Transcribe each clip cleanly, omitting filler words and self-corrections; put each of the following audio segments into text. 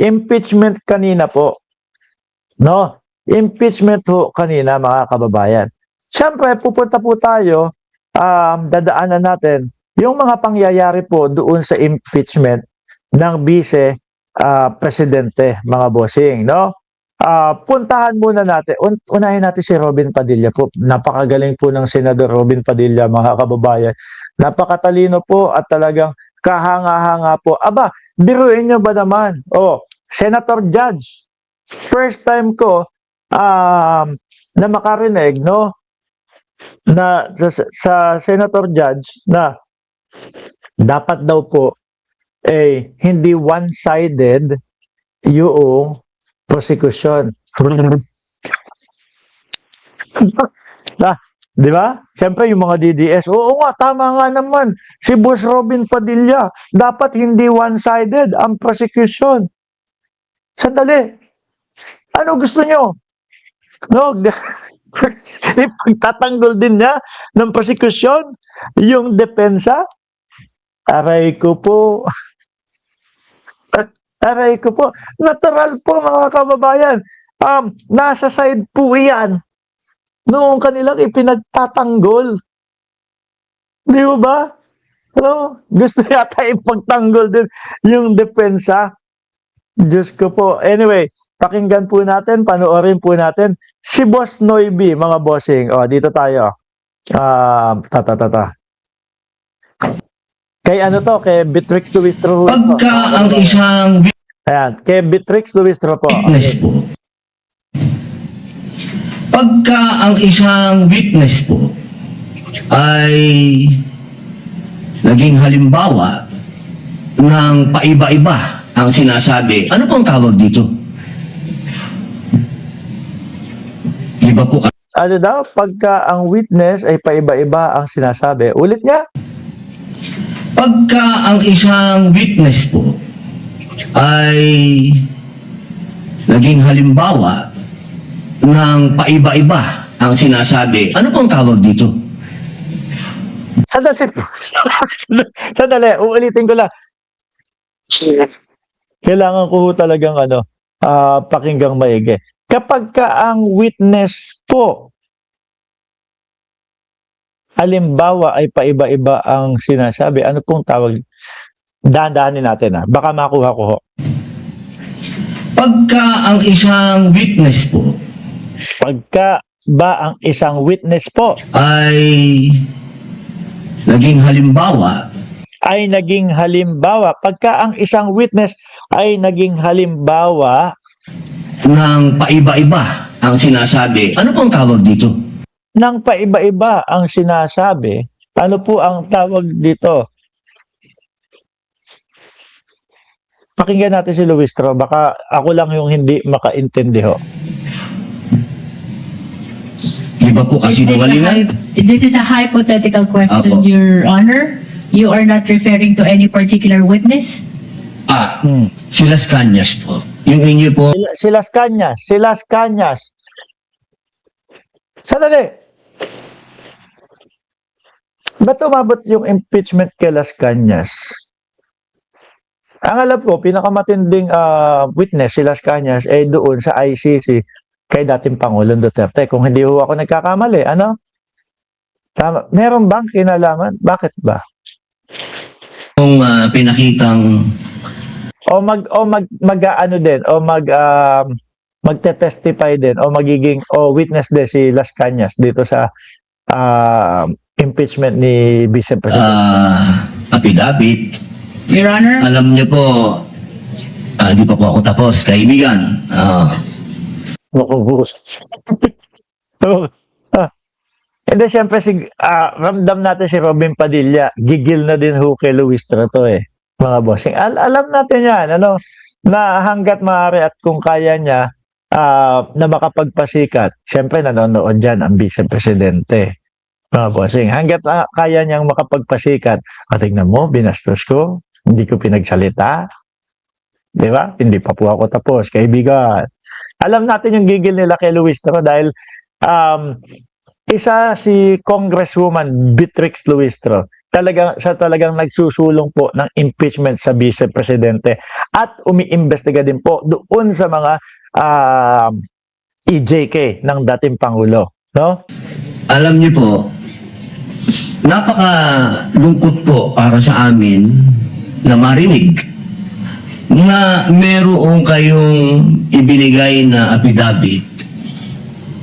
impeachment kanina po. No? Impeachment ho kanina, mga kababayan. Siyempre, pupunta po tayo, dadaanan natin yung mga pangyayari po doon sa impeachment ng vice presidente, mga bossing, no? Puntahan muna natin, unahin natin si Robin Padilla po. Napakagaling po ng Senador Robin Padilla, mga kababayan. Napakatalino po at talagang kahanga-hanga po. Aba, biruin nyo ba naman? Oh, Senator Judge, first time ko na makarinig, no, na sa Senator Judge na dapat daw po hindi one-sided yung prosecution. Di ba? Siyempre yung mga DDS, oo nga, tama nga naman. Si Boss Robin Padilla, dapat hindi one-sided ang prosecution. Sandali. Ano gusto nyo? No, pagtatanggol din niya ng prosecution, yung depensa. Aray ko po. Aray ko po. Natural po, mga kababayan. Nasa side po yan noong kanilang ipinagtatanggol. Di ba? No? Gusto yata ipagtanggol din yung depensa. Diyos ko po. Anyway, pakinggan po natin, panoorin po natin si Boss Noybi, mga bossing. O, dito tayo. Kay ano to? Kay Beatrix Luistro. Pagka ang isang Ayan, kay Beatrix Luistro po. witness po. Pagka ang isang witness po ay naging halimbawa ng paiba-iba ang sinasabi, ano pong tawag dito? Iba po Ano daw? Pagka ang witness ay paiba-iba ang sinasabi. Ulit niya? Pagka ang isang witness po ay naging halimbawa ng paiba-iba ang sinasabi, ano pong tawag dito? Sandali po. Sandali, uulitin ko lang. Kailangan ko talagang pakinggang maigi. Kapag ka ang witness po, halimbawa ay paiba-iba ang sinasabi, ano pong tawag? Dahan-dahanin natin baka makuha ko ho. Pagka ang isang witness po Pagka ba ang isang witness po ay naging halimbawa pagka ang isang witness ay naging halimbawa ng paiba-iba ang sinasabi, ano pong tawag dito? ng paiba-iba ang sinasabi, ano po ang tawag dito? Pakinggan natin si Luistro, baka ako lang yung hindi makaintindi ho. Iba po kasi nuwalingan. This is a hypothetical question, Apo. Your Honor. You are not referring to any particular witness? Si Las Cañas po. Yung inyo po, Si Las Cañas. Sandali. Ba't umabot yung impeachment kay Las Cañas? Ang alam ko, pinakamatinding witness si Las Cañas ay doon sa ICC kay dating Pangulong Duterte. Kung hindi ho ako nagkakamali, ano? Tama. Meron bang kinalaman? Bakit ba? yung pinakitang magte-testify din o magiging witness din si Las Cañas dito sa impeachment ni Vice President. affidavit. Your Honor? Alam niyo po, di pa po ako tapos, kaibigan. Hindi, syempre, ramdam natin si Robin Padilla. Gigil na din ho kay Luistro to mga bossing. Alam natin yan, na hanggat maaari at kung kaya niya na makapagpasikat, syempre nanonood dyan ang Vice Presidente. Mga bossing, hanggat kaya niyang makapagpasikat, tingnan mo, binastos ko, hindi ko pinagsalita. Di ba? Hindi pa po ako tapos, kaibigan. Alam natin yung gigil nila kay Luistro dahil isa si Congresswoman Beatrix Luistro. talagang nagsusulong po ng impeachment sa Vice Presidente at umiimbestiga din po doon sa mga EJK ng dating Pangulo, no? Alam niyo po, napaka-lungkot po para sa amin na marinig na meron kayong ibinigay na affidavit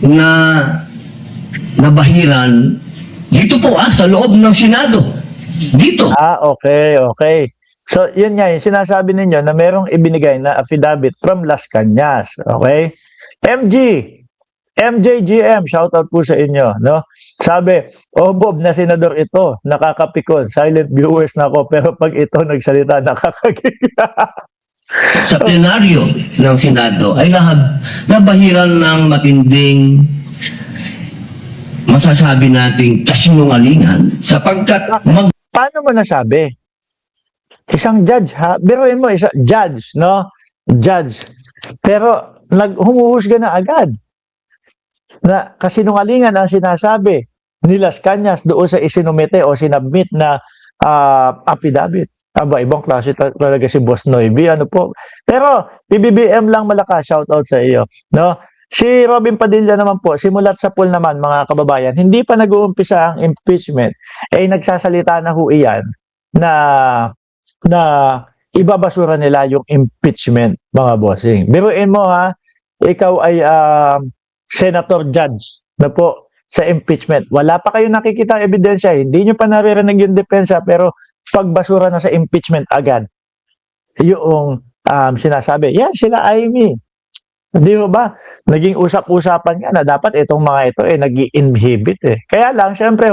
na nabahiran dito po sa loob ng Senado. Dito. Okay. So, yun nga, yung sinasabi ninyo na merong ibinigay na affidavit from Las Cañas, okay? MJGM, shoutout po sa inyo, no? Sabi, Bob, na senador ito, nakakapikon, silent viewers na ako, pero pag ito nagsalita, nakakagiga. Sa plenaryo ng Senado ay nabahiran ng matinding masasabi nating kasinungalingan sapagkat Paano mo nasabi? Isang judge, ha? Biruin mo, judge, no? Judge. Pero, humuhusga na agad na kasinungalingan ang sinasabi ni Las Cañas doon sa isinumite o sinabmit na affidavit. Aba, ibang klase talaga si Boss Noybe, ano po. Pero, PBBM lang malakas, shoutout sa iyo, no? Si Robin Padilla naman po, simulat sa pool naman, mga kababayan, hindi pa nag-uumpisa ang impeachment, nagsasalita na ho iyan na ibabasura nila yung impeachment, mga bossing. Biruin mo ha, ikaw ay senator judge na po sa impeachment. Wala pa kayo nakikita ebidensya, hindi nyo pa naririnig yung depensa, pero pagbasura na sa impeachment agad, yung sinasabi, yan sila Amy. Di ba? Naging usap-usapan nga na dapat itong mga ito nag-i-inhibit Kaya lang, syempre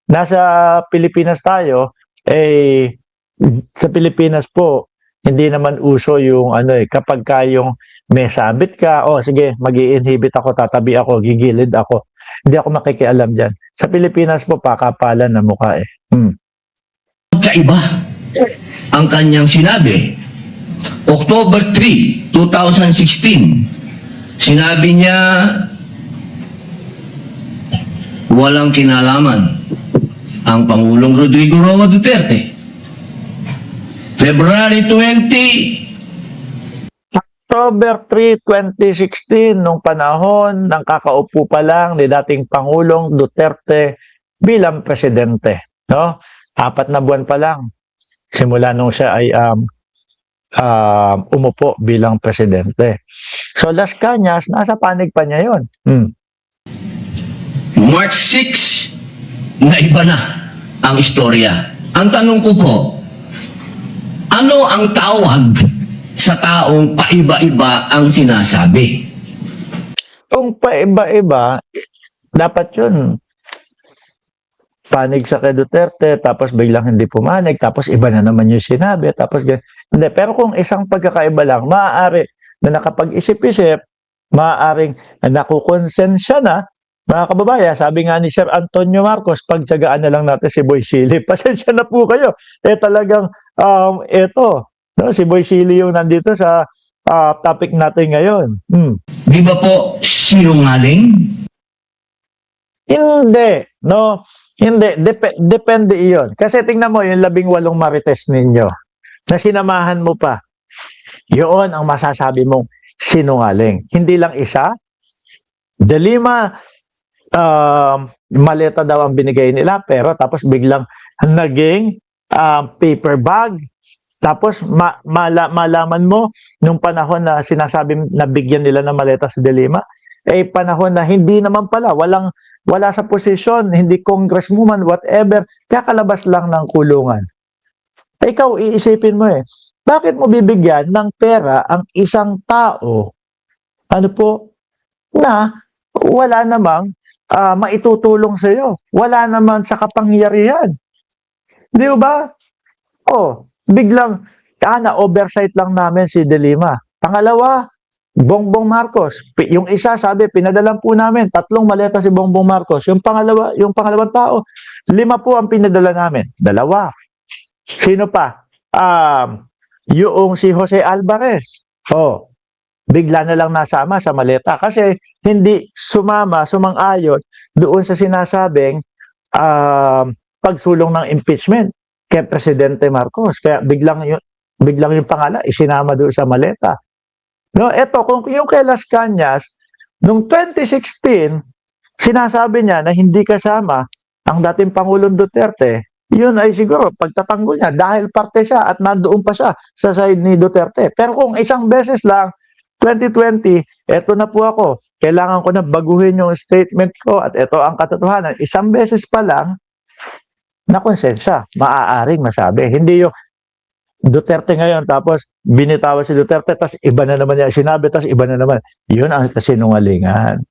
nasa Pilipinas tayo, sa Pilipinas po, hindi naman uso yung kapag yung may sabit ka, sige, mag-i-inhibit ako, tatabi ako, gigilid ako. Hindi ako makikialam dyan. Sa Pilipinas po, pakapalan na mukha kaiba ang kanyang sinabi. October 3, 2016, sinabi niya walang kinalaman ang Pangulong Rodrigo Roa Duterte. February 20, October 3, 2016, nung panahon ng kakaupo pa lang ni dating Pangulong Duterte bilang presidente, no? 4 na buwan pa lang simula nung siya ay umupo bilang presidente. So Las Cañas, nasa panig pa niya yun. March 6, na iba na ang istorya. Ang tanong ko po, ano ang tawag sa taong paiba-iba ang sinasabi? Kung paiba-iba, dapat yun. Panig sa kay Duterte, tapos biglang hindi pumanig, tapos iba na naman yung sinabi, tapos hindi. Pero kung isang pagkakaiba lang, maaari na nakapag-isip-isip, maaaring nakukonsensya na, mga kababayan, sabi nga ni Sir Antonio Marcos, pagtyagaan na lang natin si Boy Silly. Pasensya na po kayo. Talagang, no, si Boy Silly yung nandito sa topic natin ngayon. Di ba po sinungaling? Hindi, no? Hindi, depende iyon. Kasi tingnan mo, yung 18 marites ninyo, na sinamahan mo pa, yun ang masasabi mong sinungaling. Hindi lang isa, 5 maleta daw ang binigay nila, pero tapos biglang naging paper bag. Tapos malaman mo, nung panahon na sinasabi na bigyan nila ng maleta sa Delima, panahon na hindi naman pala, wala sa posisyon, hindi congresswoman, whatever, kakalabas lang ng kulungan. Ikaw, iisipin mo bakit mo bibigyan ng pera ang isang tao, na wala namang maitutulong sa iyo, wala naman sa kapangyarihan. Di ba? Biglang, na-oversight lang namin si Delima. Pangalawa, Bongbong Marcos. Yung isa, sabi, pinadalan po namin 3 maleta si Bongbong Marcos. Yung pangalawang tao, 5 po ang pinadala namin. 2. Sino pa? Yung si Jose Alvarez. Bigla na lang nasama sa maleta kasi hindi sumang-ayon doon sa sinasabing pagsulong ng impeachment kay Presidente Marcos. Kaya biglang yung pangalan isinama doon sa maleta. No, eto kung yung kay Las Cañas noong 2016 sinasabi niya na hindi kasama ang dating Pangulong Duterte. Yun ay siguro pagtatanggol niya dahil parte siya at nandoon pa siya sa side ni Duterte. Pero kung isang beses lang 2020, eto na po ako. Kailangan ko na baguhin yung statement ko at ito ang katotohanan. Isang beses pa lang na konsensya, maaaring masabi. Hindi yung Duterte ngayon, tapos binitawan si Duterte, tapos iba na naman niya sinabi, tapos iba na naman. Yun ang kasinungalingan.